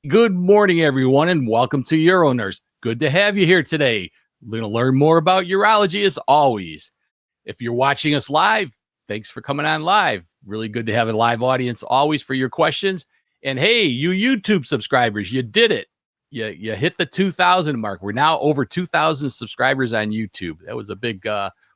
Good morning, everyone, and welcome to UroNurse. Good to have you here today. We're going to learn more about urology as always. If you're watching us live, thanks for coming on live. Really good to have a live audience always for your questions. And hey, you YouTube subscribers, you did it. You hit the 2,000 mark. We're now over 2,000 subscribers on YouTube. That was a big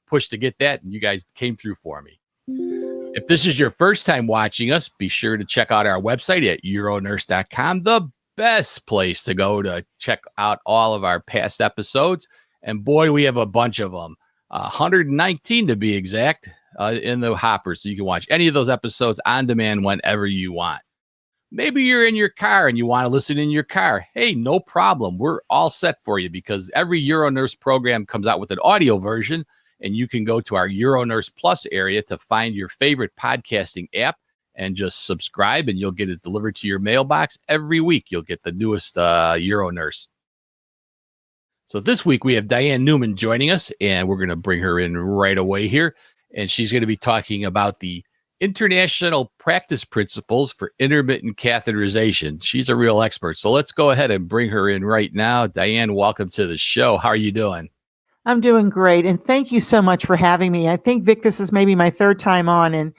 push to get that, and you guys came through for me. If this is your first time watching us, be sure to check out our website at uronurse.com, the best place to go to check out all of our past episodes. And boy, we have a bunch of them, 119 to be exact, in the hopper. So you can watch any of those episodes on demand whenever you want. Maybe you're in your car and you want to listen in your car. Hey, no problem. We're all set for you because every UroNurse program comes out with an audio version. And you can go to our UroNurse Plus area to find your favorite podcasting app and just subscribe, and you'll get it delivered to your mailbox every week. You'll get the newest UroNurse. So this week we have Diane Newman joining us, and we're going to bring her in right away here. And she's going to be talking about the international practice principles for intermittent catheterization. She's a real expert. So let's go ahead and bring her in right now. Diane, welcome to the show. How are you doing? I'm doing great. And thank you so much for having me. I think, Vic, this is maybe my third time on. And,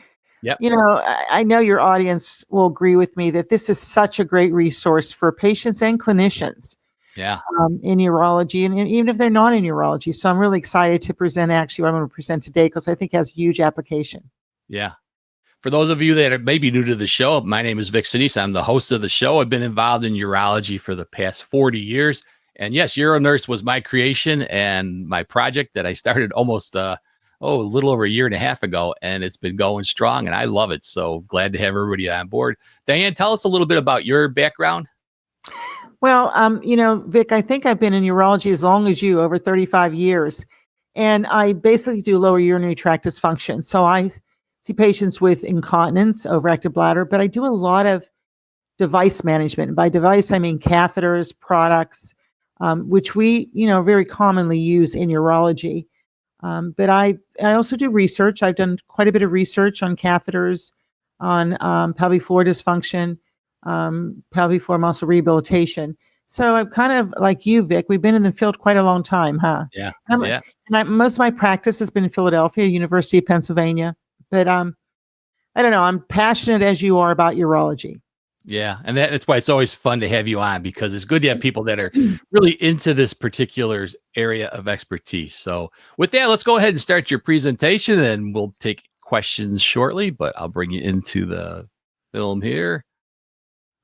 you know, I know your audience will agree with me that this is such a great resource for patients and clinicians in urology, and even if they're not in urology. So I'm really excited to present actually what I'm going to present today because I think it has huge application. Yeah. For those of you that are maybe new to the show, my name is Vic Sinise. I'm the host of the show. I've been involved in urology for the past 40 years. And yes, UroNurse was my creation and my project that I started almost a little over a year and a half ago, and it's been going strong, and I love it. So glad to have everybody on board. Diane, tell us a little bit about your background. Well, you know, Vic, I think I've been in urology as long as you, over 35 years, and I basically do lower urinary tract dysfunction. So I see patients with incontinence, overactive bladder, but I do a lot of device management. And by device, I mean catheters, products, which we, very commonly use in urology. But I also do research. I've done quite a bit of research on catheters, on pelvic floor dysfunction, pelvic floor muscle rehabilitation. So I'm kind of like you, Vic. We've been in the field quite a long time, huh? Yeah. Most of my practice has been in Philadelphia, University of Pennsylvania. But I don't know. I'm passionate as you are about urology. Yeah. And that's why it's always fun to have you on, because it's good to have people that are really into this particular area of expertise. So with that, let's go ahead and start your presentation, and we'll take questions shortly, but I'll bring you into the film here.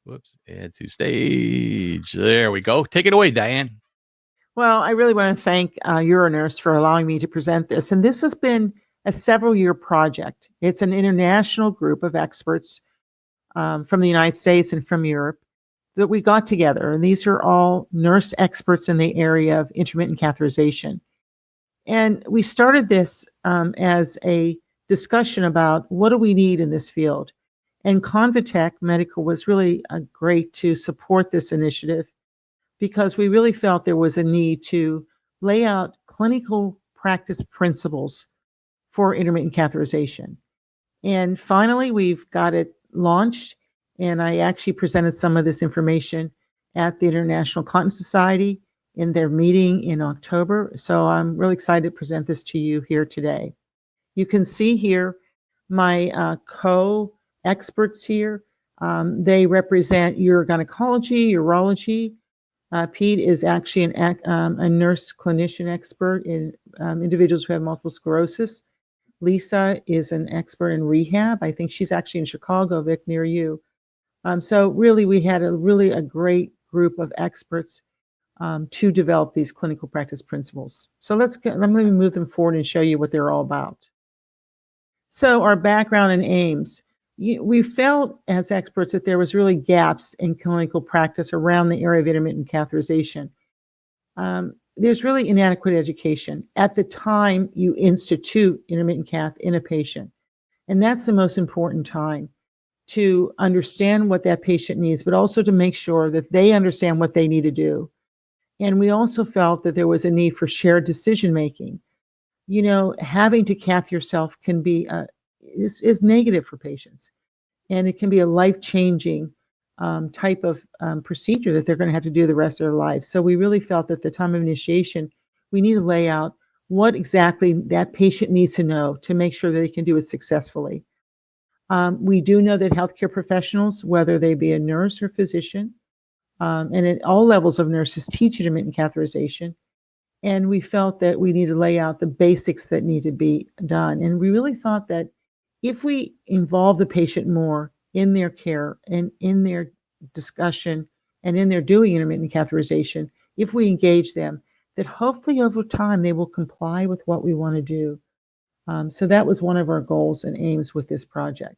Whoops. Add to stage. There we go. Take it away, Diane. Well, I really want to thank UroNurse for allowing me to present this. And this has been a several-year project. It's an international group of experts from the United States and from Europe that we got together. And these are all nurse experts in the area of intermittent catheterization. And we started this as a discussion about what do we need in this field. And Convatec Medical was really great to support this initiative because we really felt there was a need to lay out clinical practice principles for intermittent catheterization. And finally, we've got it launched, and I actually presented some of this information at the International Continence Society in their meeting in October. So I'm really excited to present this to you here today. You can see here my co-experts here. They represent urogynecology, urology. Pete is actually a nurse clinician expert in individuals who have multiple sclerosis. Lisa is an expert in rehab. I think she's actually in Chicago, Vic, near you. So really, we had a great group of experts to develop these clinical practice principles. So let me move them forward and show you what they're all about. So our background and aims. We felt as experts that there was really gaps in clinical practice around the area of intermittent catheterization. There's really inadequate education at the time you institute intermittent cath in a patient. And that's the most important time, to understand what that patient needs, but also to make sure that they understand what they need to do. And we also felt that there was a need for shared decision-making. Having to cath yourself can be is negative for patients. And it can be a life-changing type of procedure that they're going to have to do the rest of their life. So we really felt that at the time of initiation, we need to lay out what exactly that patient needs to know to make sure that they can do it successfully. We do know that healthcare professionals, whether they be a nurse or physician, and at all levels of nurses, teach intermittent catheterization. And we felt that we need to lay out the basics that need to be done. And we really thought that if we involve the patient more in their care and in their discussion and in their doing intermittent catheterization, if we engage them, that hopefully over time they will comply with what we want to do. So that was one of our goals and aims with this project.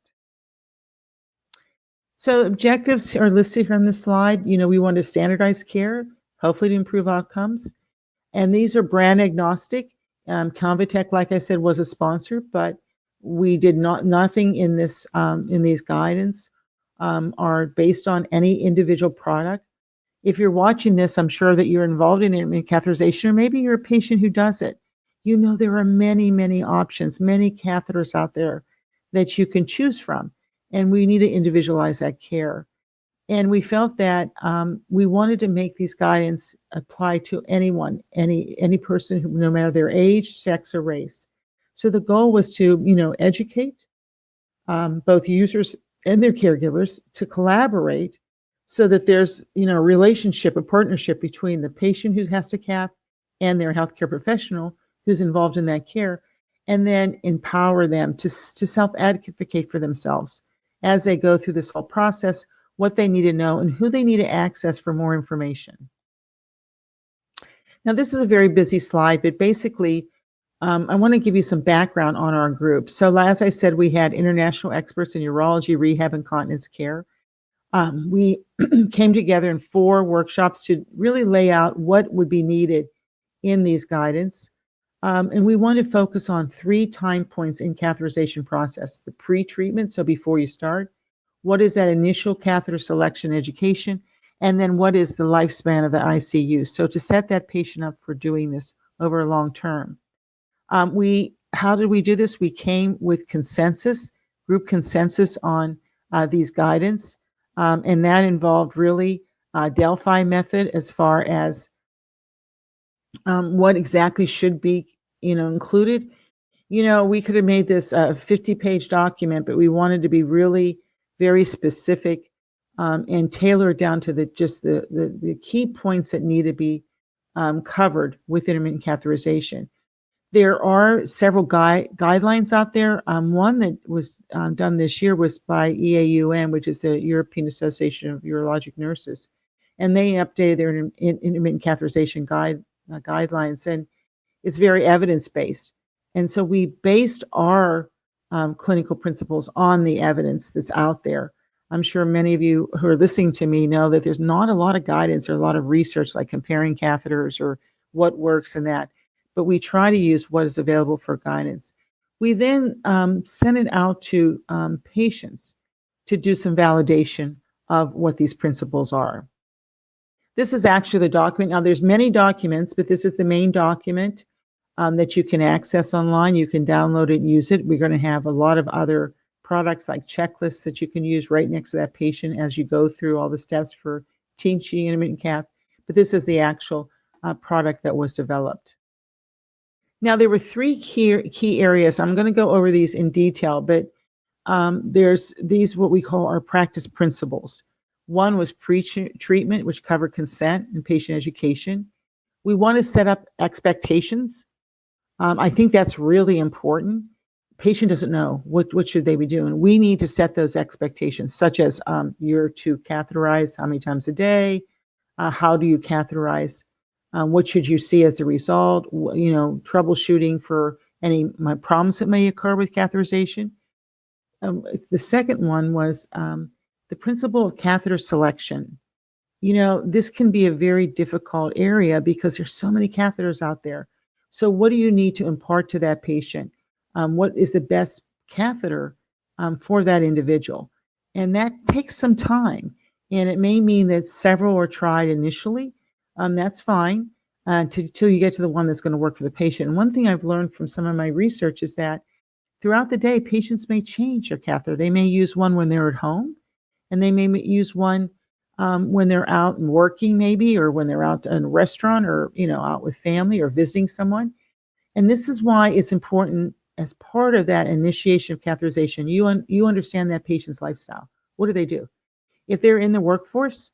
So objectives are listed here on the slide. We want to standardize care, hopefully to improve outcomes. And these are brand agnostic. Convatec, like I said, was a sponsor, but we did nothing in this in these guidance are based on any individual product. If you're watching this, I'm sure that you're involved in intermittent catheterization, or maybe you're a patient who does it. There are many, many options, many catheters out there that you can choose from, and we need to individualize that care. And we felt that we wanted to make these guidance apply to anyone, any person, who, no matter their age, sex, or race. So the goal was to, educate both users and their caregivers to collaborate so that there's, a relationship, a partnership between the patient who has to cath and their healthcare professional who's involved in that care, and then empower them to self-advocate for themselves as they go through this whole process, what they need to know, and who they need to access for more information. Now, this is a very busy slide, but basically, I want to give you some background on our group. So as I said, we had international experts in urology, rehab, and continence care. We came together in 4 workshops to really lay out what would be needed in these guidance. And we want to focus on 3 time points in catheterization process: the pre-treatment, so before you start, what is that initial catheter selection education, and then what is the lifespan of the ICU. So to set that patient up for doing this over a long term. How did we do this? We came with group consensus on these guidance. And that involved really Delphi method as far as what exactly should be, included. We could have made this a 50-page document, but we wanted to be really very specific and tailored down to the key points that need to be covered with intermittent catheterization. There are several guidelines out there. One that was done this year was by EAUN, which is the European Association of Urologic Nurses, and they updated their intermittent catheterization guidelines, and it's very evidence-based. And so we based our clinical principles on the evidence that's out there. I'm sure many of you who are listening to me know that there's not a lot of guidance or a lot of research like comparing catheters or what works and that, but we try to use what is available for guidance. We then sent it out to patients to do some validation of what these principles are. This is actually the document. Now, there's many documents, but this is the main document that you can access online. You can download it and use it. We're going to have a lot of other products like checklists that you can use right next to that patient as you go through all the steps for teaching intermittent cath. But this is the actual product that was developed. Now, there were 3 key areas. I'm going to go over these in detail, but there's these, what we call our practice principles. One was pre-treatment, which covered consent and patient education. We want to set up expectations. I think that's really important. Patient doesn't know what should they be doing. We need to set those expectations, such as you're to catheterize how many times a day, how do you catheterize, what should you see as a result, troubleshooting for any problems that may occur with catheterization. The second one was the principle of catheter selection. This can be a very difficult area because there's so many catheters out there. So what do you need to impart to that patient? What is the best catheter for that individual? And that takes some time. And it may mean that several are tried initially. That's fine until you get to the one that's going to work for the patient. And one thing I've learned from some of my research is that throughout the day, patients may change their catheter. They may use one when they're at home, and they may use one when they're out and working maybe, or when they're out in a restaurant, or, out with family or visiting someone. And this is why it's important, as part of that initiation of catheterization, you understand that patient's lifestyle. What do they do? If they're in the workforce,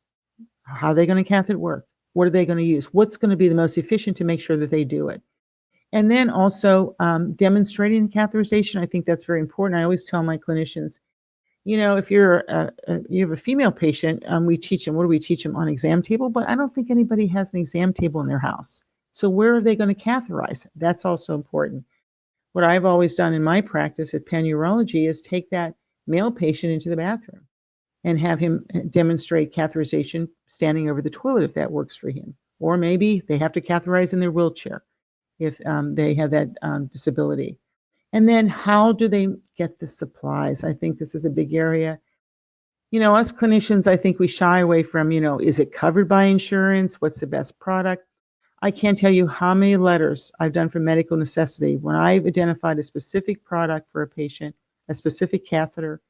how are they going to catheter work? What are they going to use? What's going to be the most efficient to make sure that they do it? And then also demonstrating the catheterization. I think that's very important. I always tell my clinicians, if you have a female patient, we teach them. What do we teach them? On exam table? But I don't think anybody has an exam table in their house. So where are they going to catheterize? That's also important. What I've always done in my practice at Penn Urology is take that male patient into the bathroom and have him demonstrate catheterization standing over the toilet, if that works for him. Or maybe they have to catheterize in their wheelchair if they have that disability. And then how do they get the supplies? I think this is a big area. Us clinicians, I think we shy away from, is it covered by insurance? What's the best product? I can't tell you how many letters I've done for medical necessity when I've identified a specific product for a patient, a specific catheter,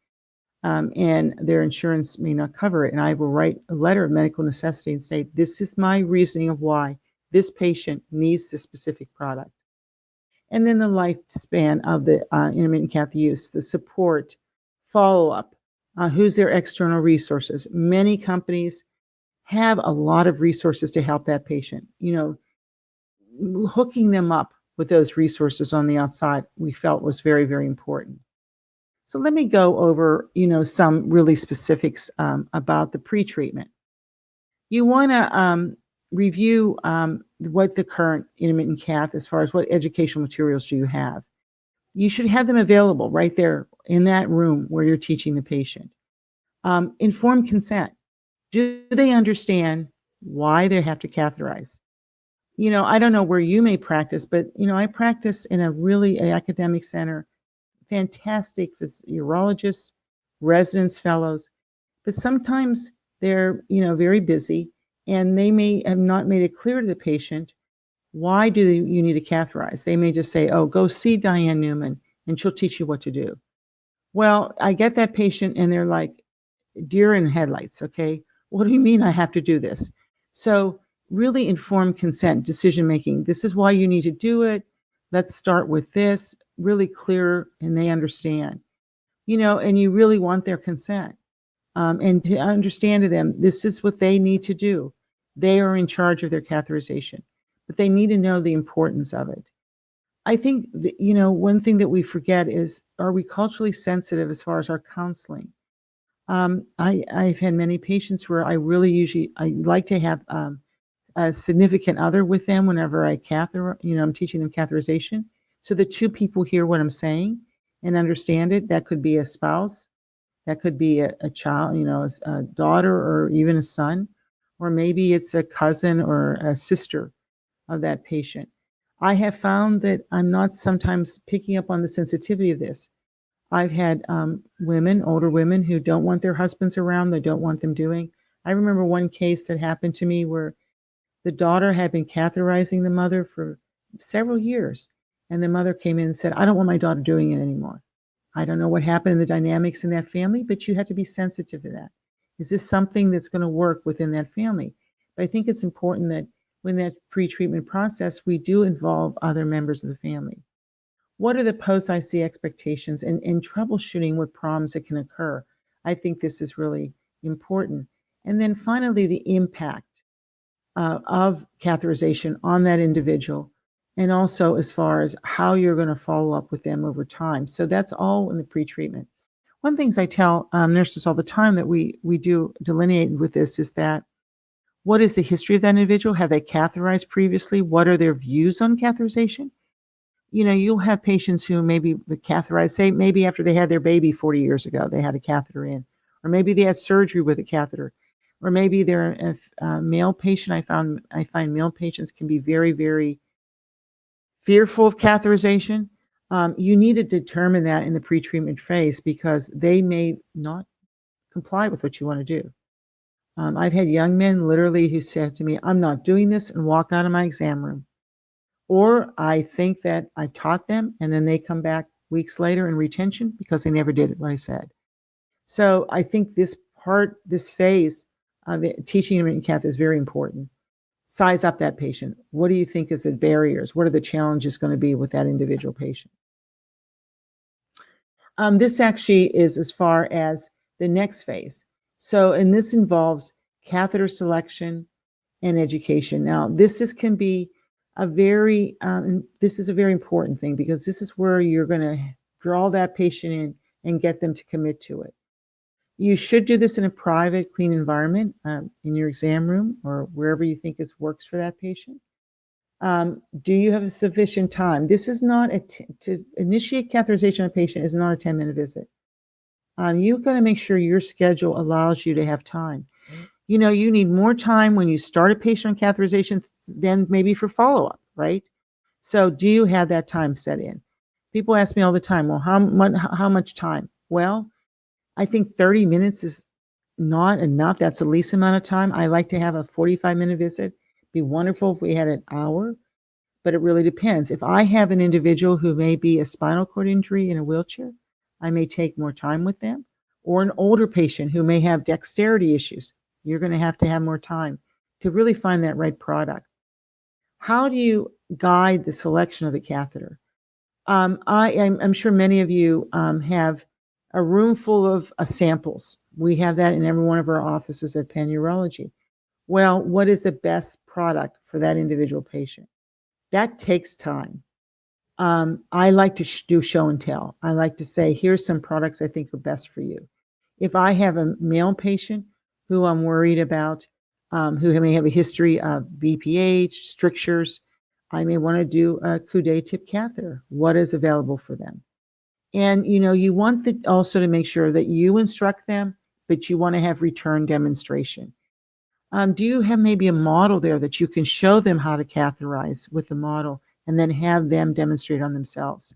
and their insurance may not cover it. And I will write a letter of medical necessity and say, this is my reasoning of why this patient needs this specific product. And then the lifespan of the intermittent cath use, the support, follow-up, who's their external resources. Many companies have a lot of resources to help that patient. Hooking them up with those resources on the outside, we felt was very, very important. So let me go over, some really specifics about the pre-treatment. You want to review what the current intermittent cath, as far as what educational materials do you have. You should have them available right there in that room where you're teaching the patient. Informed consent. Do they understand why they have to catheterize? I don't know where you may practice, but, I practice in a really academic center, fantastic urologists, residents, fellows, but sometimes they're, very busy, and they may have not made it clear to the patient, why do you need to catheterize? They may just say, oh, go see Diane Newman, and she'll teach you what to do. Well, I get that patient, and they're like deer in headlights, okay? What do you mean I have to do this? So really informed consent, decision-making. This is why you need to do it. Let's start with this, really clear, and they understand, and you really want their consent. And to understand to them, this is what they need to do. They are in charge of their catheterization, but they need to know the importance of it. I think, one thing that we forget is, are we culturally sensitive as far as our counseling? I've had many patients where I like to have a significant other with them whenever I I'm teaching them catheterization. So the two people hear what I'm saying and understand it. That could be a spouse, that could be a child, a daughter, or even a son, or maybe it's a cousin or a sister of that patient. I have found that I'm not sometimes picking up on the sensitivity of this. I've had older women who don't want their husbands around. They don't want them doing. I remember one case that happened to me where the daughter had been catheterizing the mother for several years. And the mother came in and said, I don't want my daughter doing it anymore. I don't know what happened in the dynamics in that family, but you have to be sensitive to that. Is this something that's going to work within that family? But I think it's important that when that pre-treatment process, we do involve other members of the family. What are the post-IC expectations and troubleshooting what problems that can occur? I think this is really important. And then finally, the impact of catheterization on that individual, and also as far as how you're going to follow up with them over time. So that's all in the pre-treatment. One of the things I tell nurses all the time that we do delineate with this is that, what is the history of that individual? Have they catheterized previously? What are their views on catheterization? You'll have patients who maybe catheterized, say maybe after they had their baby 40 years ago, they had a catheter in, or maybe they had surgery with a catheter, or maybe they're a male patient. I find male patients can be very, very fearful of catheterization. You need to determine that in the pre-treatment phase, because they may not comply with what you want to do. I've had young men literally who said to me, I'm not doing this, and walk out of my exam room. Or I think that I taught them, and then they come back weeks later in retention because they never did what I said. So I think this phase teaching intermittent cath is very important. Size up that patient. What do you think is the barriers? What are the challenges going to be with that individual patient? This actually is as far as the next phase. So, and this involves catheter selection and education. Now, this can be a very, this is a very important thing because this is where you're going to draw that patient in and get them to commit to it. You should do this in a private, clean environment, in your exam room or wherever you think works for that patient. Do you have sufficient time? This is not to initiate catheterization of a patient is not a 10-minute visit. You've got to make sure your schedule allows you to have time. You know, you need more time when you start a patient on catheterization than maybe for follow-up, right? So do you have that time set in? People ask me all the time, well, how much time? Well, I think 30 minutes is not enough. That's the least amount of time. I like to have a 45-minute visit. Be wonderful if we had an hour, but it really depends. If I have an individual who may be a spinal cord injury in a wheelchair, I may take more time with them, or an older patient who may have dexterity issues. You're going to have more time to really find that right product. How do you guide the selection of the catheter? I'm sure many of you have a room full of samples. We have that in every one of our offices at Penn Urology. Well, what is the best product for that individual patient? That takes time. I like to do show and tell. I like to say, here's some products I think are best for you. If I have a male patient who I'm worried about, who may have a history of BPH, strictures, I may want to do a Coudet tip catheter. What is available for them? And, you know, you want also to make sure that you instruct them, but you want to have return demonstration. Do you have maybe a model there that you can show them how to catheterize with the model and then have them demonstrate on themselves?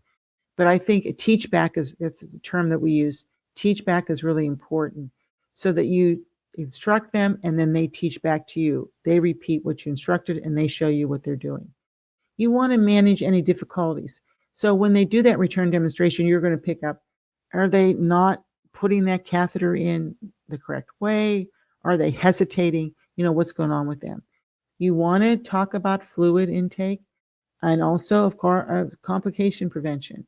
But I think a teach back that's the term that we use. Teach back is really important so that you instruct them and then they teach back to you. They repeat what you instructed and they show you what they're doing. You want to manage any difficulties. So when they do that return demonstration, you're going to pick up, are they not putting that catheter in the correct way? Are they hesitating? You know, what's going on with them? You want to talk about fluid intake and also, of course, complication prevention.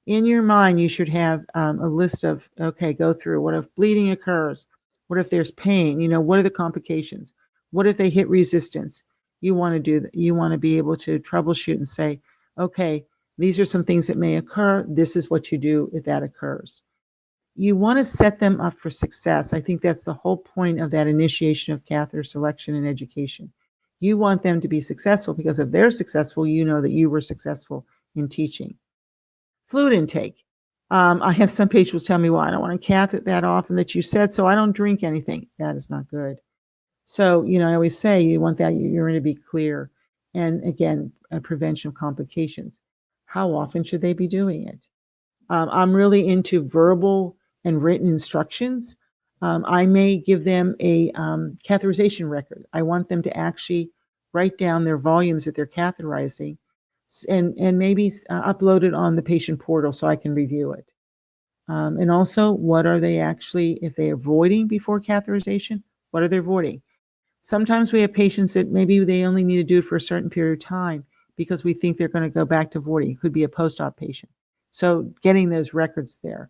In your mind, you should have a list of, okay, go through what if bleeding occurs? What if there's pain? You know, what are the complications? What if they hit resistance? You want to do that. You want to be able to troubleshoot and say, okay, these are some things that may occur. This is what you do if that occurs. You want to set them up for success. I think that's the whole point of that initiation of catheter selection and education. You want them to be successful because if they're successful, you know that you were successful in teaching. Fluid intake. I have some patients tell me, well, I don't want to catheter that often that you said, so I don't drink anything. That is not good. So, you know, I always say you want that urine to be clear. And again, a prevention of complications. How often should they be doing it? I'm really into verbal and written instructions. I may give them a catheterization record. I want them to actually write down their volumes that they're catheterizing and maybe upload it on the patient portal so I can review it. And also, what are they actually, if they're avoiding before catheterization, what are they avoiding? Sometimes we have patients that maybe they only need to do it for a certain period of time because we think they're going to go back to avoiding. It could be a post-op patient. So getting those records there.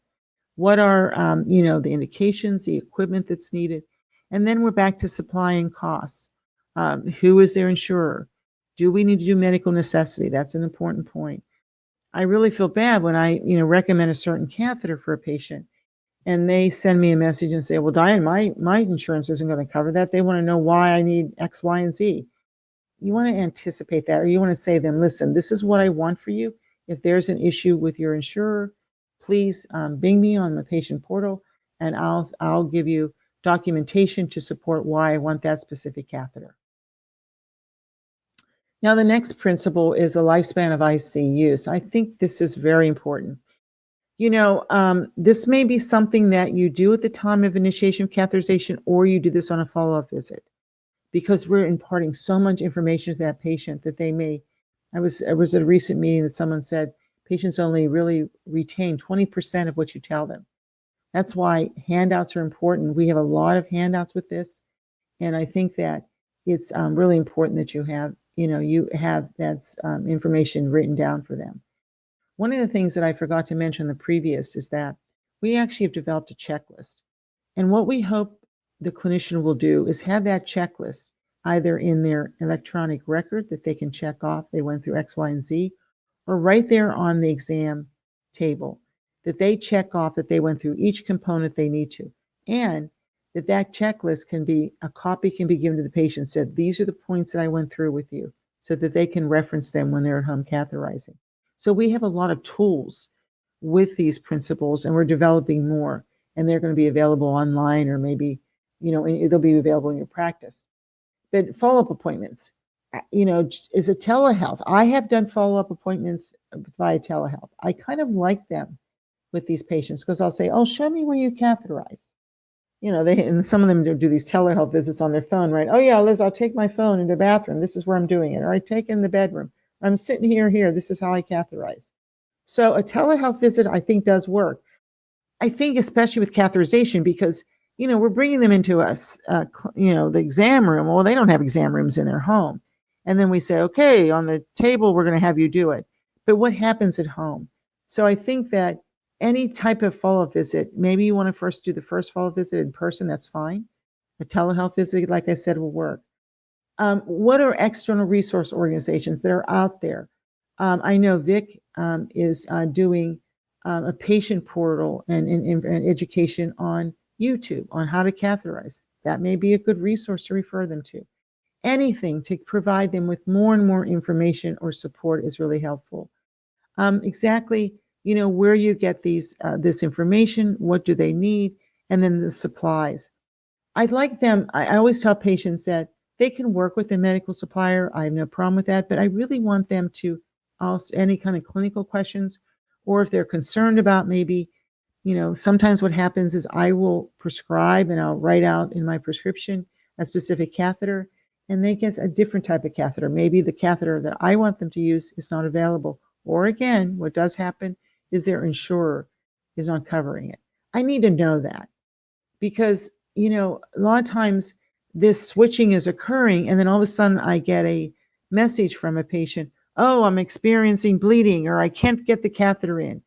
What are, you know, the indications, the equipment that's needed? And then we're back to supply and costs. Who is their insurer? Do we need to do medical necessity? That's an important point. I really feel bad when I, you know, recommend a certain catheter for a patient and they send me a message and say, well, Diane, my insurance isn't going to cover that. They want to know why I need X, Y, and Z. You want to anticipate that, or you want to say to them, listen, this is what I want for you. If there's an issue with your insurer, please bing me on the patient portal and I'll give you documentation to support why I want that specific catheter. Now, the next principle is a lifespan of IC use. I think this is very important. You know, this may be something that you do at the time of initiation of catheterization, or you do this on a follow-up visit, because we're imparting so much information to that patient that they may. I was at a recent meeting that someone said patients only really retain 20% of what you tell them. That's why handouts are important. We have a lot of handouts with this. And I think that it's really important that you have that information written down for them. One of the things that I forgot to mention in the previous is that we actually have developed a checklist. And what we hope the clinician will do is have that checklist either in their electronic record that they can check off they went through X, Y, and Z, or right there on the exam table that they check off that they went through each component they need to. And that checklist a copy can be given to the patient, said, these are the points that I went through with you, so that they can reference them when they're at home catheterizing. So we have a lot of tools with these principles, and we're developing more, and they're going to be available online, or maybe, they'll be available in your practice. But follow-up appointments, is a telehealth. I have done follow-up appointments via telehealth. I kind of like them with these patients because I'll say, oh, show me where you catheterize. And some of them do these telehealth visits on their phone, right? Oh yeah, Liz, I'll take my phone into the bathroom. This is where I'm doing it. Or I take it in the bedroom. I'm sitting here. This is how I catheterize. So a telehealth visit, I think, does work. I think especially with catheterization because, we're bringing them into us, the exam room. Well, they don't have exam rooms in their home. And then we say, okay, on the table, we're going to have you do it. But what happens at home? So I think that any type of follow-up visit, maybe you want to first do the first follow-up visit in person, that's fine. A telehealth visit, like I said, will work. What are external resource organizations that are out there? I know Vic is doing a patient portal and education on YouTube on how to catheterize. That may be a good resource to refer them to. Anything to provide them with more and more information or support is really helpful. Exactly, where you get this information, what do they need, and then the supplies. I always tell patients that they can work with a medical supplier. I have no problem with that, but I really want them to ask any kind of clinical questions, or if they're concerned about maybe, sometimes what happens is I will prescribe and I'll write out in my prescription a specific catheter, and they get a different type of catheter. Maybe the catheter that I want them to use is not available. Or again, what does happen is their insurer is not covering it. I need to know that because, a lot of times this switching is occurring, and then all of a sudden I get a message from a patient, oh, I'm experiencing bleeding, or I can't get the catheter in.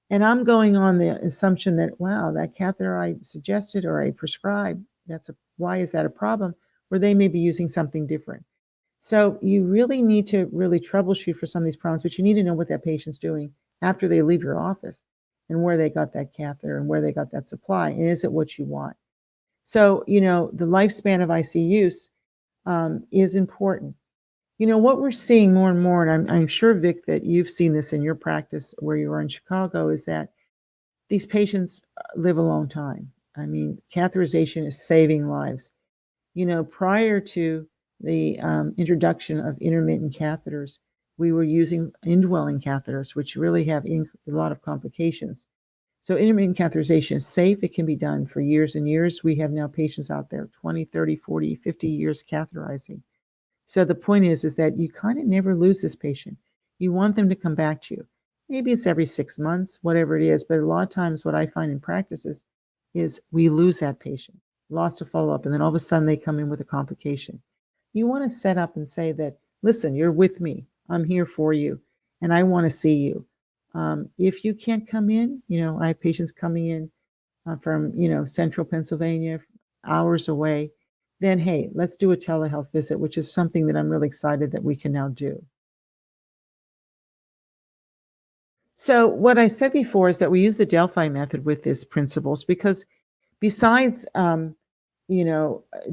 And I'm going on the assumption that, wow, that catheter I suggested or I prescribed, why is that a problem? Where they may be using something different. So you really need to really troubleshoot for some of these problems, but you need to know what that patient's doing after they leave your office and where they got that catheter and where they got that supply. And is it what you want? So, the lifespan of IC use is important. What we're seeing more and more, and I'm sure, Vic, that you've seen this in your practice where you are in Chicago, is that these patients live a long time. I mean, catheterization is saving lives. Prior to the introduction of intermittent catheters, we were using indwelling catheters, which really have a lot of complications. So intermittent catheterization is safe. It can be done for years and years. We have now patients out there 20, 30, 40, 50 years catheterizing. So the point is that you kind of never lose this patient. You want them to come back to you. Maybe it's every 6 months, whatever it is. But a lot of times what I find in practices is we lose that patient, lost a follow-up, and then all of a sudden they come in with a complication. You want to set up and say that, listen, you're with me. I'm here for you, and I want to see you. If you can't come in, I have patients coming in from, central Pennsylvania, hours away, then, hey, let's do a telehealth visit, which is something that I'm really excited that we can now do. So what I said before is that we use the Delphi method with these principles because besides,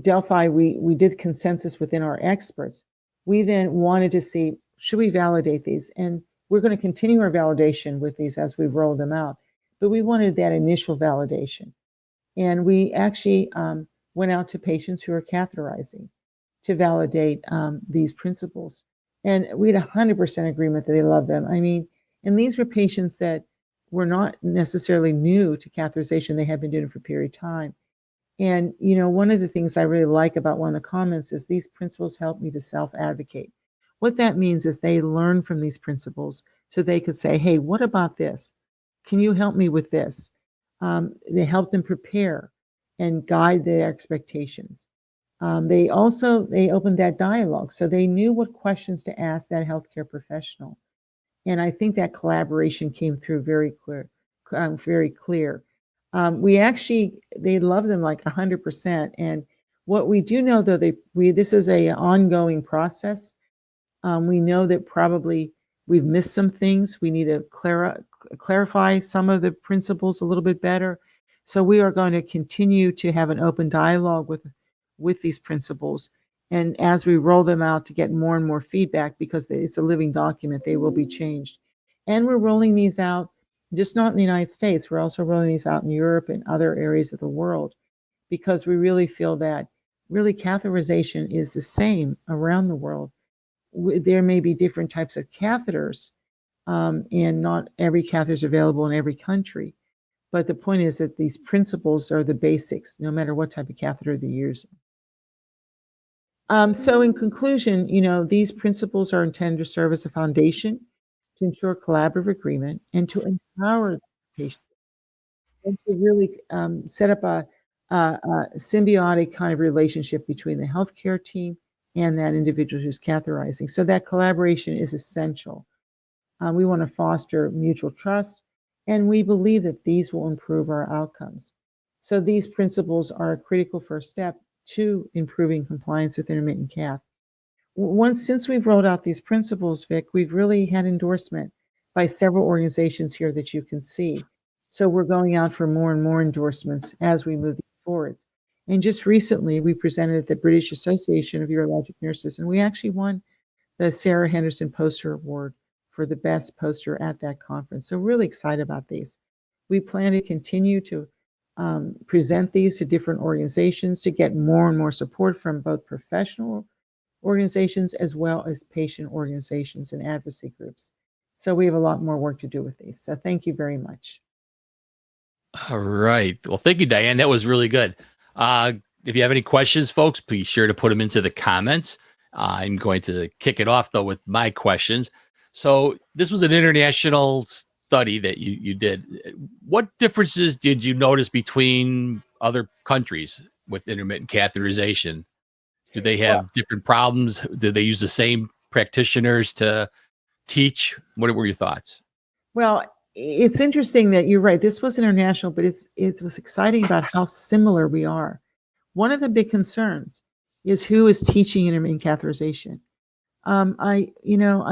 Delphi, we did consensus within our experts. We then wanted to see, should we validate these? And we're going to continue our validation with these as we roll them out. But we wanted that initial validation. And we actually went out to patients who are catheterizing to validate these principles. And we had 100% agreement that they love them. I mean, and these were patients that were not necessarily new to catheterization. They had been doing it for a period of time. And, one of the things I really like about one of the comments is these principles help me to self-advocate. What that means is they learn from these principles so they could say, hey, what about this? Can you help me with this? They help them prepare and guide their expectations. They opened that dialogue, so they knew what questions to ask that healthcare professional. And I think that collaboration came through very clear, very clear. They love them like 100%. And what we do know, though, this is a ongoing process. We know that probably we've missed some things. We need to clarify some of the principles a little bit better. So we are going to continue to have an open dialogue with these principles. And as we roll them out to get more and more feedback, because it's a living document, they will be changed. And we're rolling these out, just not in the United States. We're also rolling these out in Europe and other areas of the world, because we really feel that really catheterization is the same around the world. There may be different types of catheters, and not every catheter is available in every country. But the point is that these principles are the basics, no matter what type of catheter they're using. So in conclusion, these principles are intended to serve as a foundation to ensure collaborative agreement and to empower the patient, and to really set up a symbiotic kind of relationship between the healthcare team and that individual who's catheterizing. So that collaboration is essential. We want to foster mutual trust, and we believe that these will improve our outcomes. So these principles are a critical first step to improving compliance with intermittent cath. Since we've rolled out these principles, Vic, we've really had endorsement by several organizations here that you can see. So we're going out for more and more endorsements as we move forward. And just recently, we presented at the British Association of Urologic Nurses, and we actually won the Sarah Henderson Poster Award for the best poster at that conference. So really excited about these. We plan to continue to present these to different organizations to get more and more support from both professional organizations as well as patient organizations and advocacy groups. So we have a lot more work to do with these. So thank you very much. All right. Well, thank you, Diane. That was really good. If you have any questions, folks, please sure to put them into the comments. I'm going to kick it off, though, with my questions. So this was an international study that you did. What differences did you notice between other countries with intermittent catheterization? Do they have different problems? Do they use the same practitioners to teach? What were your thoughts? Well, it's interesting that you're right. This was international, but it was exciting about how similar we are. One of the big concerns is who is teaching intermittent catheterization. I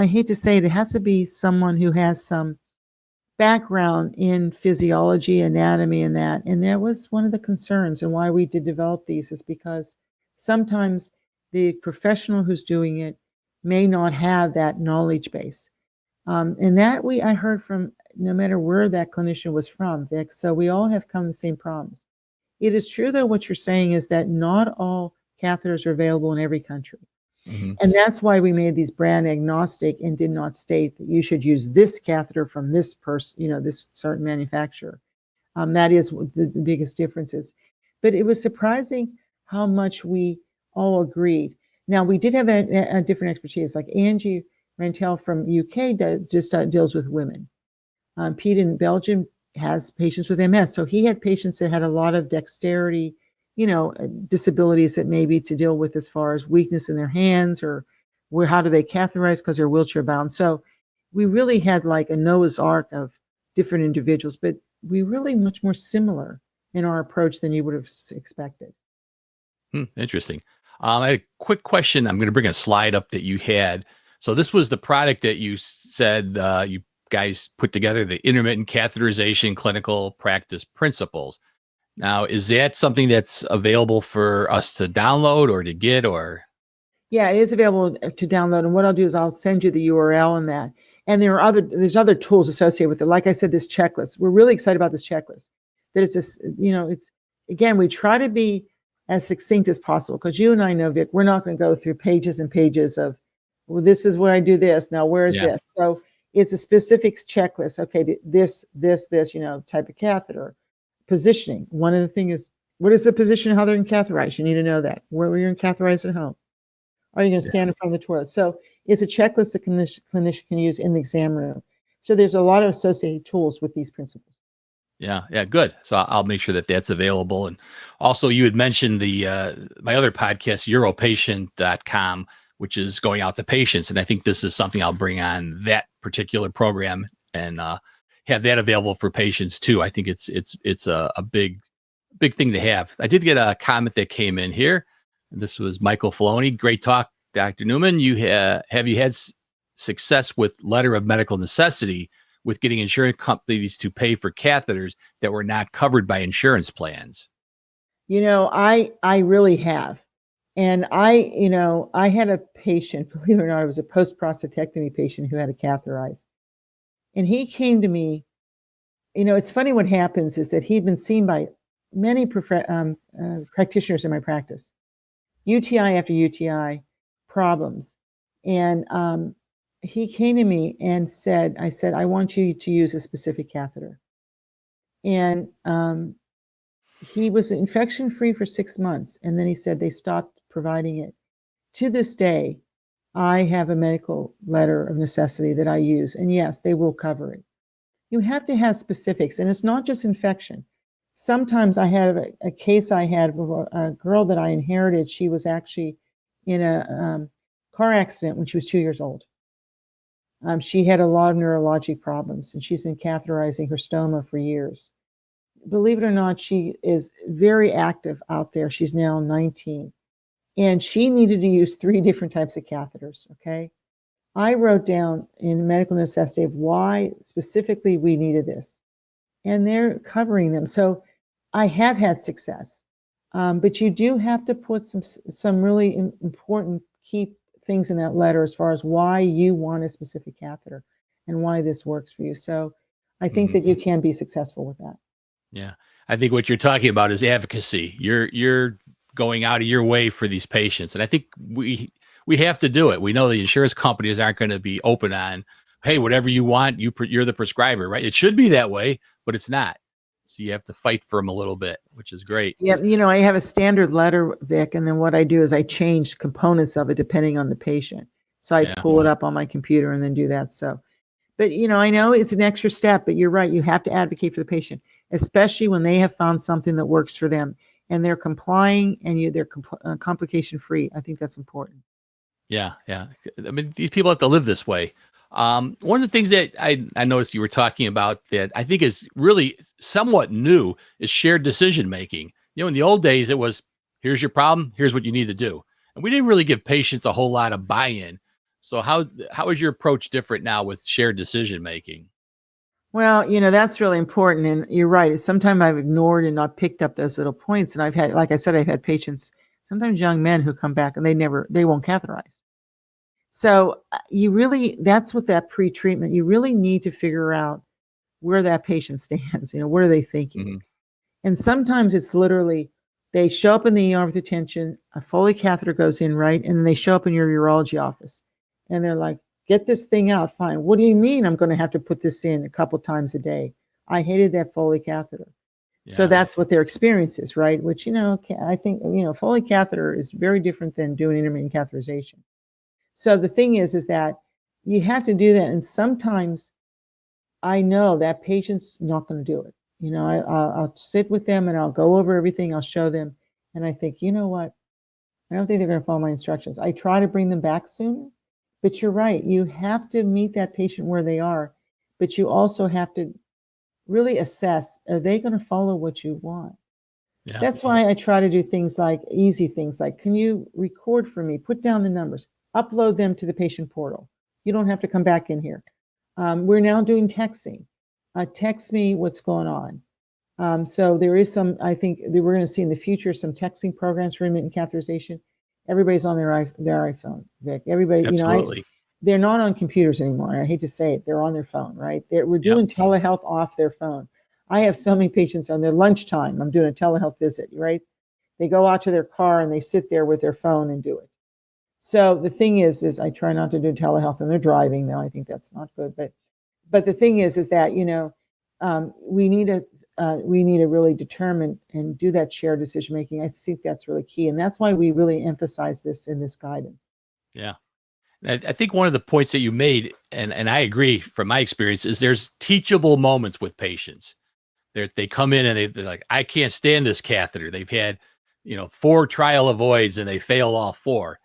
hate to say it has to be someone who has some background in physiology, anatomy, and that. And that was one of the concerns, and why we did develop these is because sometimes the professional who's doing it may not have that knowledge base. And that I heard from no matter where that clinician was from, Vic. So we all have come to the same problems. It is true, though, what you're saying is that not all catheters are available in every country. Mm-hmm. And that's why we made these brand agnostic and did not state that you should use this catheter from this person, this certain manufacturer. That is the biggest differences. But it was surprising how much we all agreed. Now, we did have a different expertise, like Angie Rantel from UK deals with women. Pete in Belgium has patients with MS. So he had patients that had a lot of dexterity, disabilities that maybe to deal with as far as weakness in their hands, or how do they catheterize because they're wheelchair bound. So we really had like a Noah's Ark of different individuals, but we really much more similar in our approach than you would have expected. Interesting. I had a quick question. I'm going to bring a slide up that you had. So this was the product that you said you guys put together, the intermittent catheterization clinical practice principles. Now, is that something that's available for us to download or to get, or? Yeah, it is available to download. And what I'll do is I'll send you the URL and that. And there's other tools associated with it. Like I said, this checklist, we're really excited about this checklist. That it's just, again, we try to be as succinct as possible, because you and I know, Vic, we're not going to go through pages and pages of, well, this is where I do this. Now, where is this? So it's a specific checklist. Okay, this, type of catheter. Positioning. One of the things is, what is the position of how they're in catheterized? You need to know that. Where you're in catheterized at home. Are you going to stand in front of the toilet? So it's a checklist the clinician can use in the exam room. So there's a lot of associated tools with these principles. Yeah, good. So I'll make sure that that's available. And also, you had mentioned the my other podcast, europatient.com, which is going out to patients. And I think this is something I'll bring on that particular program and have that available for patients too. I think it's a big thing to have. I did get a comment that came in here. This was Michael Filoni. Great talk, Dr. Newman. Have you had success with letter of medical necessity with getting insurance companies to pay for catheters that were not covered by insurance plans? I really have. And I had a patient, believe it or not, it was a post-prostatectomy patient who had a catheterized. And he came to me, it's funny what happens is that he'd been seen by many practitioners in my practice, UTI after UTI problems. And he came to me and said, I want you to use a specific catheter. And he was infection free for 6 months. And then he said they stopped providing it. To this day, I have a medical letter of necessity that I use. And yes, they will cover it. You have to have specifics. And it's not just infection. Sometimes I had a case I had with a girl that I inherited. She was actually in a car accident when she was 2 years old. She had a lot of neurologic problems, and she's been catheterizing her stoma for years. Believe it or not, she is very active out there. She's now 19. And she needed to use 3 different types of catheters, okay? I wrote down in medical necessity of why specifically we needed this. And they're covering them. So I have had success. But you do have to put some really important key things in that letter as far as why you want a specific catheter and why this works for you. So I think that you can be successful with that. Yeah. I think what you're talking about is advocacy. You're going out of your way for these patients. And I think we have to do it. We know the insurance companies aren't going to be open on, hey, whatever you want, you're the prescriber, right? It should be that way, but it's not. So you have to fight for them a little bit, which is great. Yeah, I have a standard letter, Vic, and then what I do is I change components of it depending on the patient. So I pull it up on my computer and then do that. So, but I know it's an extra step, but you're right. You have to advocate for the patient, especially when they have found something that works for them and they're complying and they're complication free. I think that's important. Yeah. I mean, these people have to live this way. One of the things that I noticed you were talking about that I think is really somewhat new is shared decision making. In the old days, it was, here's your problem, here's what you need to do. And we didn't really give patients a whole lot of buy-in. So how is your approach different now with shared decision making? Well, that's really important. And you're right. Sometimes I've ignored and not picked up those little points. And I've had, like I said, I've had patients, sometimes young men who come back and they won't catheterize. So that's what that pre-treatment, you really need to figure out where that patient stands, what are they thinking? Mm-hmm. And sometimes it's literally, they show up in the ER with attention, a Foley catheter goes in, right? And then they show up in your urology office and they're like, get this thing out, fine. What do you mean I'm going to have to put this in a couple times a day? I hated that Foley catheter. Yeah. So that's what their experience is, right? Which, I think, Foley catheter is very different than doing intermittent catheterization. So the thing is that you have to do that. And sometimes I know that patient's not going to do it. I'll sit with them and I'll go over everything. I'll show them. And I think, you know what? I don't think they're going to follow my instructions. I try to bring them back sooner, but you're right. You have to meet that patient where they are, but you also have to really assess, are they going to follow what you want? Yeah. That's why I try to do easy things like, can you record for me? Put down the numbers. Upload them to the patient portal. You don't have to come back in here. We're now doing texting. Text me what's going on. So there is I think that we're going to see in the future some texting programs for intermittent catheterization. Everybody's on their iPhone, Vic. Everybody, absolutely. They're not on computers anymore. I hate to say it. They're on their phone, right? We're doing telehealth off their phone. I have so many patients on their lunchtime. I'm doing a telehealth visit, right? They go out to their car and they sit there with their phone and do it. So the thing is I try not to do telehealth when they're driving, though. I think that's not good. But the thing is that, we need to really determine and do that shared decision making. I think that's really key. And that's why we really emphasize this in this guidance. Yeah. I think one of the points that you made, and I agree from my experience, is there's teachable moments with patients They come in and they're like, I can't stand this catheter. They've had, 4 trial avoids and they fail all 4.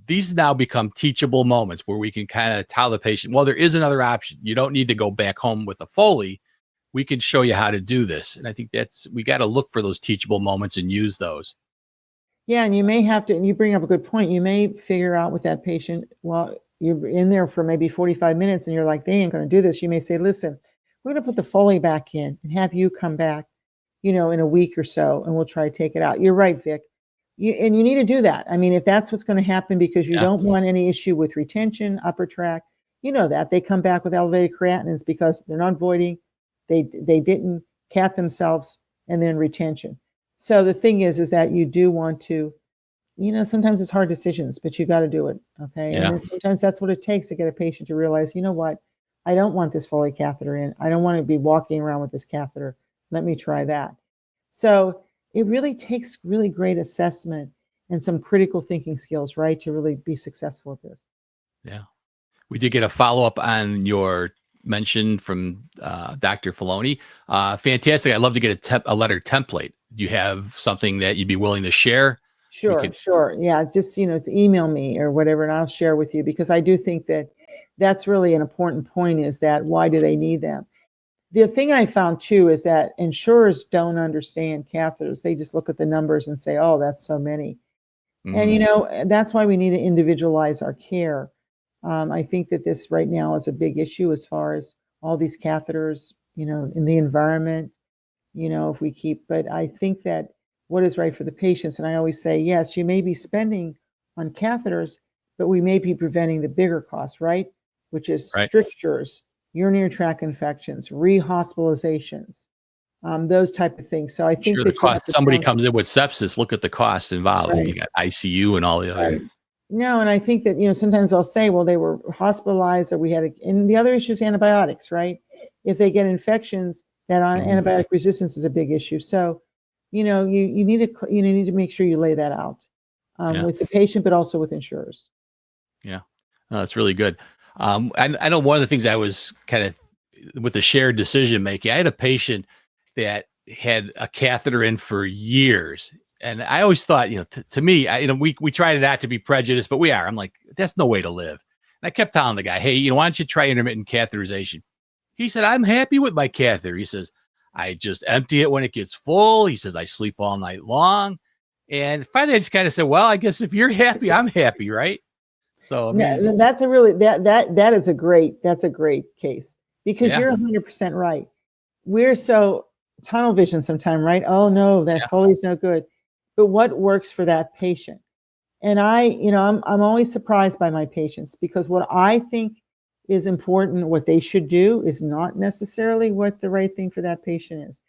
These now become teachable moments where we can kind of tell the patient, well, there is another option. You don't need to go back home with a Foley. We can show you how to do this. And I think we got to look for those teachable moments and use those. Yeah, and you may have to, and you bring up a good point. You may figure out with that patient, well, you're in there for maybe 45 minutes and you're like, they ain't going to do this. You may say, listen, we're going to put the Foley back in and have you come back, in a week or so, and we'll try to take it out. You're right, Vic. You need to do that. I mean, if that's what's going to happen because you don't want any issue with retention, upper tract, that they come back with elevated creatinines because they're not voiding, they didn't cath themselves, and then retention. So the thing is that you do want to, sometimes it's hard decisions, but you got to do it. Okay. Yeah. And sometimes that's what it takes to get a patient to realize, you know what, I don't want this Foley catheter in. I don't want to be walking around with this catheter. Let me try that. So it really takes really great assessment and some critical thinking skills, right, to really be successful at this. Yeah. We did get a follow-up on your mention from Dr. Filoni. Fantastic. I'd love to get a letter template. Do you have something that you'd be willing to share? Sure. Yeah. Just, to email me or whatever, and I'll share with you, because I do think that that's really an important point, is that why do they need them? The thing I found too is that insurers don't understand catheters. They just look at the numbers and say, oh, that's so many. Mm-hmm. And, that's why we need to individualize our care. I think that this right now is a big issue as far as all these catheters, in the environment, if we keep, but I think that what is right for the patients. And I always say, yes, you may be spending on catheters, but we may be preventing the bigger costs, right? Which is strictures, urinary tract infections, rehospitalizations, those type of things. So I think the cost, somebody comes in with sepsis, look at the costs involved. Right. You got ICU and all the other. Right. No, and I think that, sometimes I'll say, well, they were hospitalized, or we had, and the other issue is antibiotics, right? If they get infections, that antibiotic resistance is a big issue. So, you need to make sure you lay that out with the patient, but also with insurers. Yeah, that's really good. I know one of the things I was kind of with the shared decision making, I had a patient that had a catheter in for years. And I always thought, to me, we try not to be prejudiced, but we are. I'm like, that's no way to live. And I kept telling the guy, hey, why don't you try intermittent catheterization? He said, I'm happy with my catheter. He says, I just empty it when it gets full. He says, I sleep all night long. And finally, I just kind of said, well, I guess if you're happy, I'm happy, right? So I mean, that's a really that's a great case, because you're 100% right. We're so tunnel vision sometimes, right? Oh no, that Foley's no good. But what works for that patient? And I'm always surprised by my patients, because what I think is important, what they should do, is not necessarily what the right thing for that patient is.